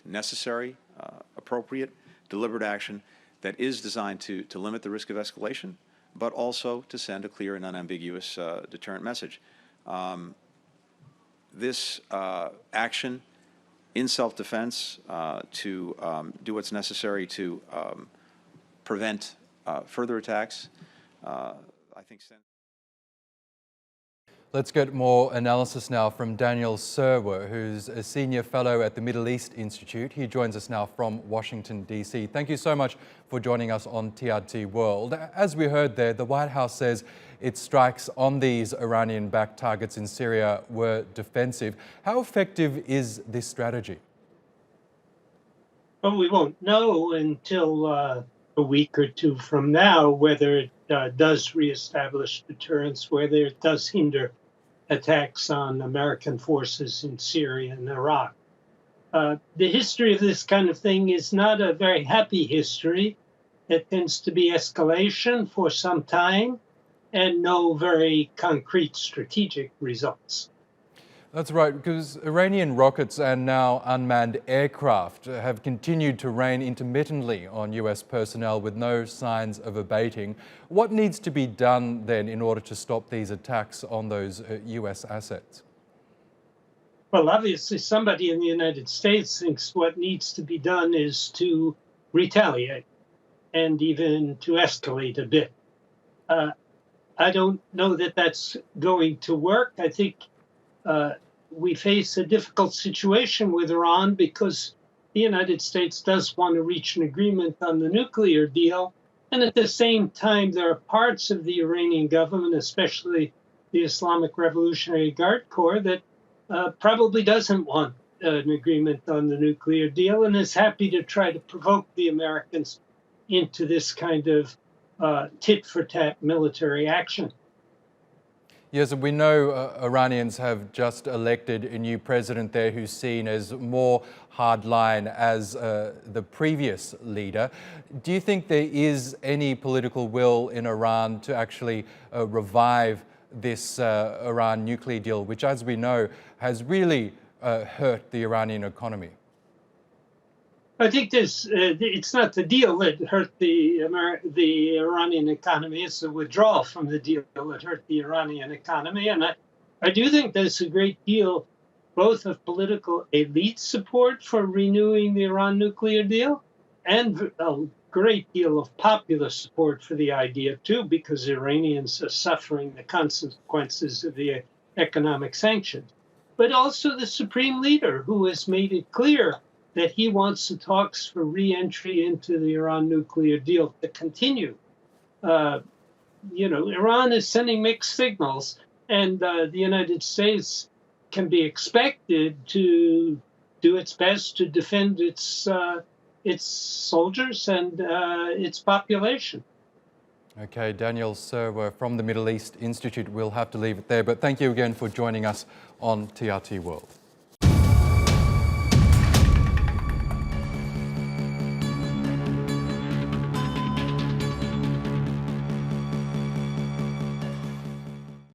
necessary, appropriate, deliberate action that is designed to limit the risk of escalation, but also to send a clear and unambiguous deterrent message. This action in self-defense to do what's necessary to prevent further attacks, I think. Let's get more analysis now from Daniel Serwer, who's a senior fellow at the Middle East Institute. He joins us now from Washington, D.C. Thank you so much for joining us on TRT World. As we heard there, the White House says its strikes on these Iranian-backed targets in Syria were defensive. How effective is this strategy? Well, we won't know until a week or two from now whether it does reestablish deterrence, whether it does hinder attacks on American forces in Syria and Iraq. The history of this kind of thing is not a very happy history. It tends to be escalation for some time and no very concrete strategic results. That's right, because Iranian rockets and now unmanned aircraft have continued to rain intermittently on US personnel with no signs of abating. What needs to be done then in order to stop these attacks on those US assets? Well, obviously somebody in the United States thinks what needs to be done is to retaliate and even to escalate a bit. I don't know that that's going to work. I think we face a difficult situation with Iran because the United States does want to reach an agreement on the nuclear deal. And at the same time, there are parts of the Iranian government, especially the Islamic Revolutionary Guard Corps, that probably doesn't want an agreement on the nuclear deal and is happy to try to provoke the Americans into this kind of tit-for-tat military action. Yes, and we know Iranians have just elected a new president there who's seen as more hardline as the previous leader. Do you think there is any political will in Iran to actually revive this Iran nuclear deal, which, as we know, has really hurt the Iranian economy? I think it's not the deal that hurt the Iranian economy. It's the withdrawal from the deal that hurt the Iranian economy. And I do think there's a great deal both of political elite support for renewing the Iran nuclear deal and a great deal of popular support for the idea, too, because Iranians are suffering the consequences of the economic sanctions. But also the supreme leader, who has made it clear that he wants the talks for re-entry into the Iran nuclear deal to continue. Iran is sending mixed signals, and the United States can be expected to do its best to defend its soldiers and its population. Okay, Daniel Serwer from the Middle East Institute. We'll have to leave it there, but thank you again for joining us on TRT World.